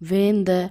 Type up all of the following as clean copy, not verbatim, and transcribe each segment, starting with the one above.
When the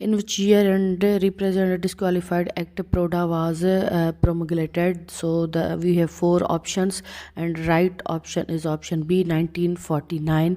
In which year and representative disqualified act Proda was promulgated? So we have 4 options and right option is option B 1949।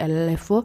LLFO।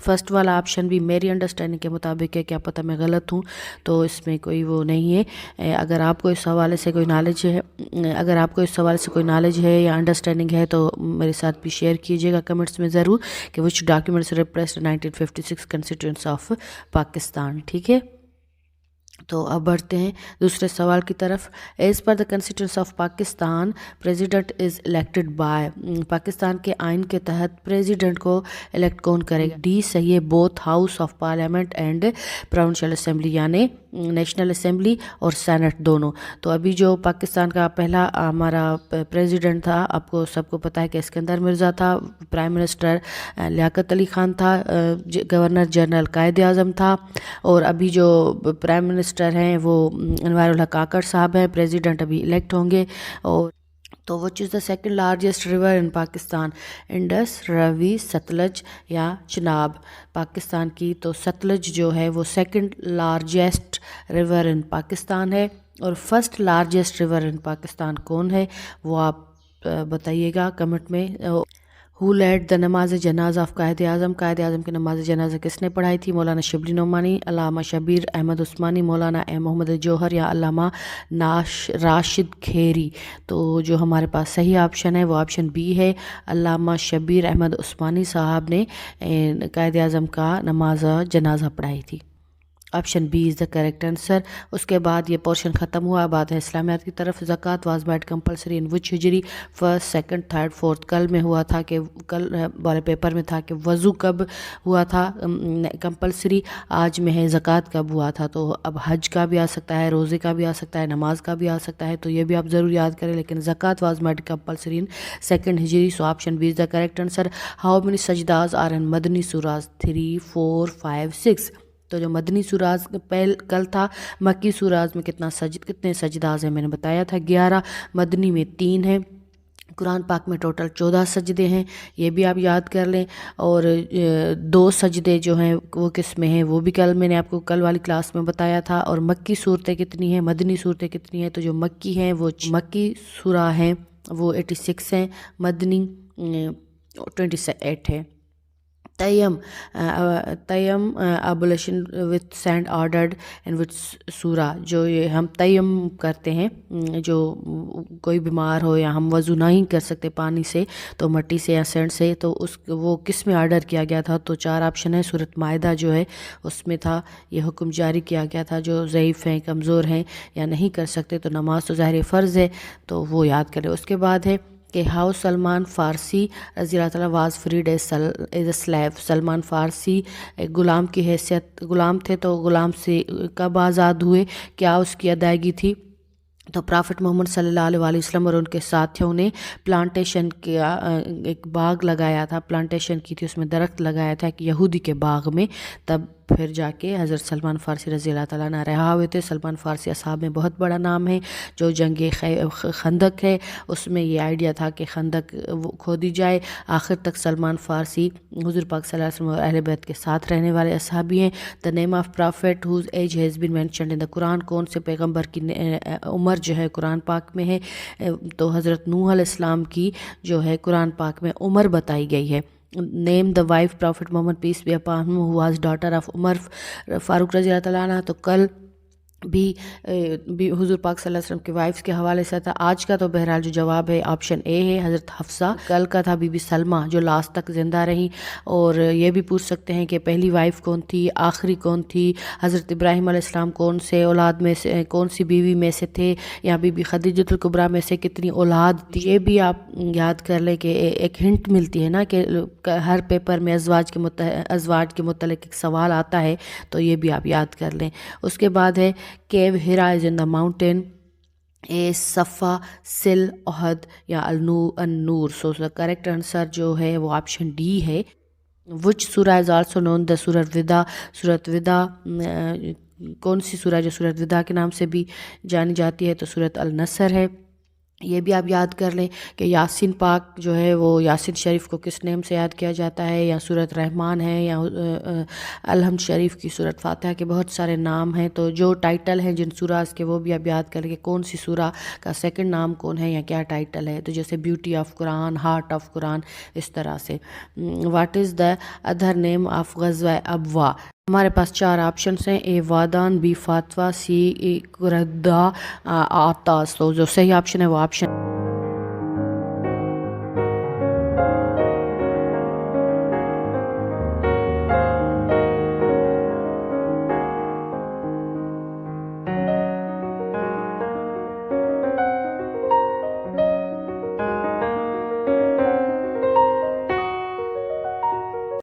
First والا option بھی میری understanding کے مطابق ہے، کیا پتہ میں غلط ہوں، تو اس میں کوئی وہ نہیں ہے۔ اگر آپ کو اس حوالے سے کوئی نالج ہے یا انڈرسٹینڈنگ ہے تو میرے ساتھ بھی شیئر کیجیے گا کمنٹس میں ضرور، کہ وچ ڈاکیومنٹس ریپریسڈ 1956 کنسٹیٹیوئنٹس آف پاکستان، ٹھیک ہے۔ تو اب بڑھتے ہیں دوسرے سوال کی طرف۔ As per the constitution of Pakistan president is elected by, Pakistan کے آئین کے تحت پریزیڈنٹ کو الیکٹ کون کرے گا؟ ڈی صحیح ہے، both house of parliament and provincial assembly, یعنی نیشنل اسمبلی اور سینٹ دونوں۔ تو ابھی جو پاکستان کا پہلا ہمارا پریزیڈنٹ تھا، آپ کو سب کو پتہ ہے کہ اسکندر مرزا تھا، پرائم منسٹر لیاقت علی خان تھا، گورنر جنرل قائد اعظم تھا، اور ابھی جو پرائم منسٹر ہیں وہ انوار الحق کاکڑ صاحب ہیں، پریزیڈنٹ ابھی الیکٹ ہوں گے۔ اور تو which is the second largest river in Pakistan? Indus, Ravi, Sutlej یا چناب؟ پاکستان کی تو ستلج جو ہے وہ second largest river in Pakistan ہے، اور first largest river in Pakistan کون ہے وہ آپ بتائیے گا کمنٹ میں۔ ہو لیڈ دا نماز جنازہ آف قائد اعظم؟ قائد اعظم کی نماز جنازہ کس نے پڑھائی تھی؟ مولانا شبلی نعمانی، علامہ شبیر احمد عثمانی، مولانا محمد جوہر یا علامہ راشد کھیری؟ تو جو ہمارے پاس صحیح آپشن ہے وہ آپشن بی ہے، علامہ شبیر احمد عثمانی صاحب نے قائد اعظم کا نماز جنازہ پڑھائی تھی۔ Option B is the correct answer. اس کے بعد یہ پورشن ختم ہوا، بات ہے اسلامیات کی طرف۔ زکوٰۃ was made compulsory in which ہجری؟ First, second, third, fourth? کل میں ہوا تھا کہ کل والے پیپر میں تھا کہ وضو کب ہوا تھا کمپلسری، آج میں ہے زکوٰۃ کب ہوا تھا۔ تو اب حج کا بھی آ سکتا ہے، روزے کا بھی آ سکتا ہے، نماز کا بھی آ سکتا ہے، تو یہ بھی آپ ضرور یاد کریں، لیکن زکوٰۃ was made compulsory in second ہجری، so option B is the correct answer. How many سجداز آر ان مدنی سوراز؟ 3، 4، 5، 6؟ تو جو مدنی سوراز کل تھا، مکی سوراز میں کتنے سجداز ہیں میں نے بتایا تھا 11، مدنی میں 3 ہیں۔ قرآن پاک میں ٹوٹل 14 سجدے ہیں، یہ بھی آپ یاد کر لیں، اور 2 سجدے جو ہیں وہ کس میں ہیں وہ بھی کل میں نے آپ کو کل والی کلاس میں بتایا تھا۔ اور مکی صورتیں کتنی ہیں، مدنی صورتیں کتنی ہیں؟ تو جو مکی ہیں وہ مکی سورہ ہیں وہ 86 ہیں، مدنی 28 ہیں۔ تیم ابولیشن وتھ سینڈ آرڈرڈ ان وچ سورہ؟ جو یہ ہم تیم کرتے ہیں، جو کوئی بیمار ہو یا ہم وضو نہیں کر سکتے پانی سے تو مٹی سے یا سینڈ سے، تو وہ کس میں آرڈر کیا گیا تھا؟ تو 4 آپشن ہے، سورۃ مائدہ جو ہے اس میں تھا یہ حکم جاری کیا گیا تھا، جو ضعیف ہیں، کمزور ہیں یا نہیں کر سکتے تو نماز تو ظاہر فرض ہے تو وہ یاد کرے۔ اس کے بعد ہے کہ ہاؤ سلمان فارسی رضی اللہ تعالیٰ was freed as a slave? سلمان فارسی غلام کی حیثیت، غلام تھے تو غلام سے کب آزاد ہوئے، کیا اس کی ادائیگی تھی؟ تو پرافٹ محمد صلی اللہ علیہ وسلم اور ان کے ساتھیوں نے پلانٹیشن کیا، ایک باغ لگایا تھا، پلانٹیشن کی تھی، اس میں درخت لگایا تھا ایک یہودی کے باغ میں، تب پھر جا کے حضرت سلمان فارسی رضی اللہ تعالیٰ عنہ رہا ہوئے تھے۔ سلمان فارسی اصحاب میں بہت بڑا نام ہے۔ جو جنگ خندق ہے اس میں یہ آئیڈیا تھا کہ خندق کھودی جائے، آخر تک سلمان فارسی حضور پاک صلی اللہ علیہ وسلم اور اہل بیت کے ساتھ رہنے والے اصحابی ہیں۔ The name of prophet whose age has been mentioned in the قرآن؟ کون سے پیغمبر کی عمر جو ہے قرآن پاک میں ہے؟ تو حضرت نوح علیہ السلام کی جو ہے قرآن پاک میں عمر بتائی گئی ہے۔ نیم دا وائف پرافٹ محمد peace be upon him who was daughter of عمر فاروق رضی اللہ تعالیٰ عنہ؟ تو کل بھی حضور پاک صلی اللہ علیہ وسلم کی وائفس کے حوالے سے تھا۔ آج کا تو بہرحال جو جواب ہے آپشن اے ہے، حضرت حفصہ۔ کل کا تھا بی بی سلمہ جو لاسٹ تک زندہ رہیں۔ اور یہ بھی پوچھ سکتے ہیں کہ پہلی وائف کون تھی، آخری کون تھی؟ حضرت ابراہیم علیہ السلام کون سے اولاد میں سے، کون سی بیوی میں سے تھے، یا بی بی خدیجۃ الکبریٰ میں سے کتنی اولاد تھی؟ یہ بھی آپ یاد کر لیں کہ ایک ہنٹ ملتی ہے نا کہ ہر پیپر میں ازواج کے متعلق ایک سوال آتا ہے، تو یہ بھی آپ یاد کر لیں۔ اس کے بعد ہے کیو ہیرا از ان دا ماؤنٹین؟ اے صفا، سل، احد یا النور؟ سو کریکٹ آنسر جو ہے وہ آپشن ڈی ہے۔ وچ سورہ از آلسو نون دا سورۃ وداع؟ سورۃ وداع کون سی سورہ جو سورۃ وداع کے نام سے بھی جانی جاتی ہے؟ تو سورۃ النصر ہے۔ یہ بھی آپ یاد کر لیں کہ یاسین پاک جو ہے وہ یاسین شریف کو کس نیم سے یاد کیا جاتا ہے، یا سورۃ رحمان ہے، یا الحمد شریف کی سورۃ فاتحہ کے بہت سارے نام ہیں. تو جو ٹائٹل ہیں جن سوراز کے وہ بھی آپ یاد کر لیں کہ کون سی سورہ کا سیکنڈ نام کون ہے یا کیا ٹائٹل ہے. تو جیسے بیوٹی آف قرآن، ہارٹ آف قرآن، اس طرح سے. What is the other name of غزوہ ابوا؟ ہمارے پاس 4 آپشنس ہیں: اے وادان، بی فاتوا، سی قردہ، آتاس. تو جو صحیح آپشن ہے وہ آپشن